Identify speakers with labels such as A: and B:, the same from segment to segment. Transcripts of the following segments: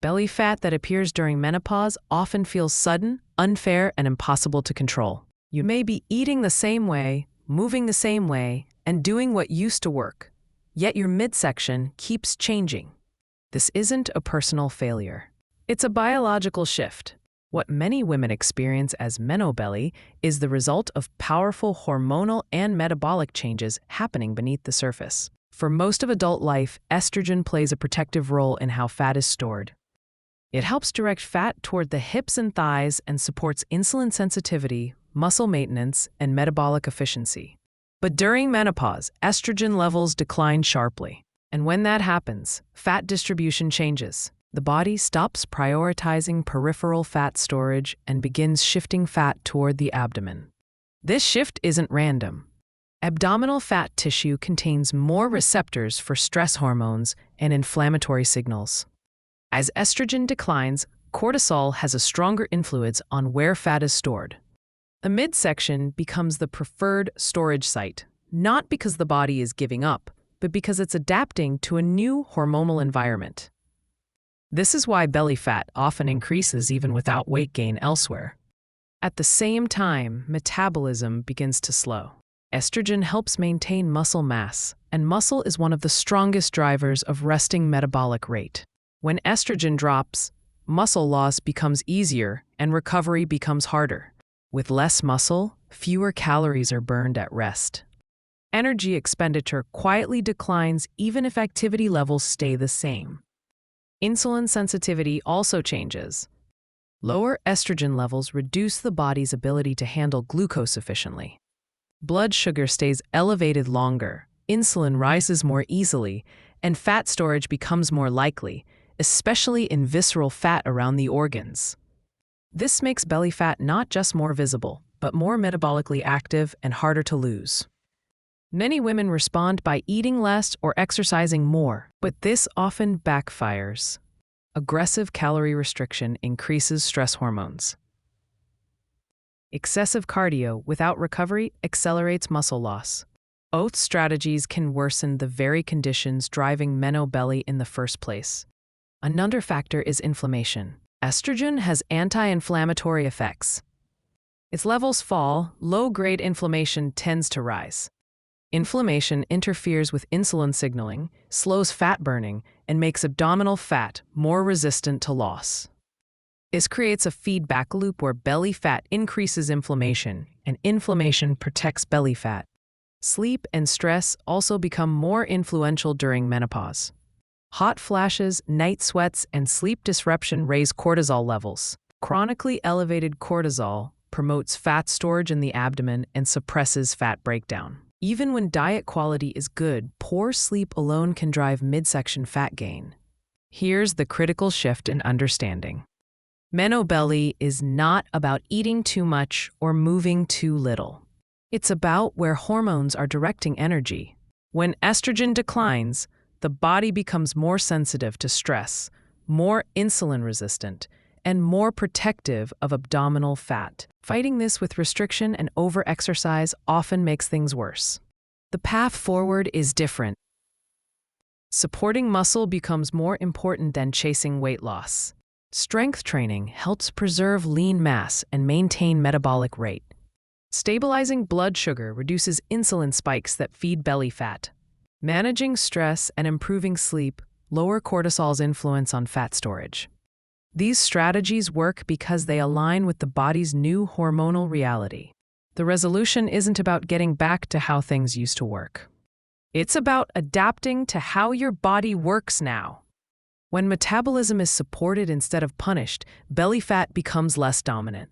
A: Belly fat that appears during menopause often feels sudden, unfair, and impossible to control. You may be eating the same way, moving the same way, and doing what used to work, yet your midsection keeps changing. This isn't a personal failure. It's a biological shift. What many women experience as Meno-Belly is the result of powerful hormonal and metabolic changes happening beneath the surface. For most of adult life, estrogen plays a protective role in how fat is stored. It helps direct fat toward the hips and thighs and supports insulin sensitivity, muscle maintenance, and metabolic efficiency. But during menopause, estrogen levels decline sharply. And when that happens, fat distribution changes. The body stops prioritizing peripheral fat storage and begins shifting fat toward the abdomen. This shift isn't random. Abdominal fat tissue contains more receptors for stress hormones and inflammatory signals. As estrogen declines, cortisol has a stronger influence on where fat is stored. The midsection becomes the preferred storage site, not because the body is giving up, but because it's adapting to a new hormonal environment. This is why belly fat often increases even without weight gain elsewhere. At the same time, metabolism begins to slow. Estrogen helps maintain muscle mass, and muscle is one of the strongest drivers of resting metabolic rate. When estrogen drops, muscle loss becomes easier and recovery becomes harder. With less muscle, fewer calories are burned at rest. Energy expenditure quietly declines even if activity levels stay the same. Insulin sensitivity also changes. Lower estrogen levels reduce the body's ability to handle glucose efficiently. Blood sugar stays elevated longer, insulin rises more easily, and fat storage becomes more likely, especially in visceral fat around the organs. This makes belly fat not just more visible, but more metabolically active and harder to lose. Many women respond by eating less or exercising more, but this often backfires. Aggressive calorie restriction increases stress hormones. Excessive cardio without recovery accelerates muscle loss. Both strategies can worsen the very conditions driving Meno-Belly in the first place. Another factor is inflammation. Estrogen has anti-inflammatory effects. Its levels fall, low-grade inflammation tends to rise. Inflammation interferes with insulin signaling, slows fat burning, and makes abdominal fat more resistant to loss. This creates a feedback loop where belly fat increases inflammation, and inflammation protects belly fat. Sleep and stress also become more influential during menopause. Hot flashes, night sweats, and sleep disruption raise cortisol levels. Chronically elevated cortisol promotes fat storage in the abdomen and suppresses fat breakdown. Even when diet quality is good, poor sleep alone can drive midsection fat gain. Here's the critical shift in understanding. Meno-Belly is not about eating too much or moving too little. It's about where hormones are directing energy. When estrogen declines, the body becomes more sensitive to stress, more insulin resistant, and more protective of abdominal fat. Fighting this with restriction and over-exercise often makes things worse. The path forward is different. Supporting muscle becomes more important than chasing weight loss. Strength training helps preserve lean mass and maintain metabolic rate. Stabilizing blood sugar reduces insulin spikes that feed belly fat. Managing stress and improving sleep lower cortisol's influence on fat storage. These strategies work because they align with the body's new hormonal reality. The resolution isn't about getting back to how things used to work. It's about adapting to how your body works now. When metabolism is supported instead of punished, belly fat becomes less dominant.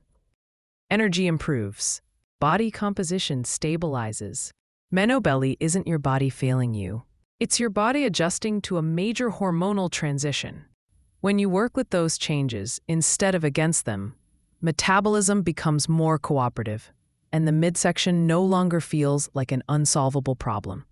A: Energy improves. Body composition stabilizes. Meno-Belly isn't your body failing you. It's your body adjusting to a major hormonal transition. When you work with those changes instead of against them, metabolism becomes more cooperative, and the midsection no longer feels like an unsolvable problem.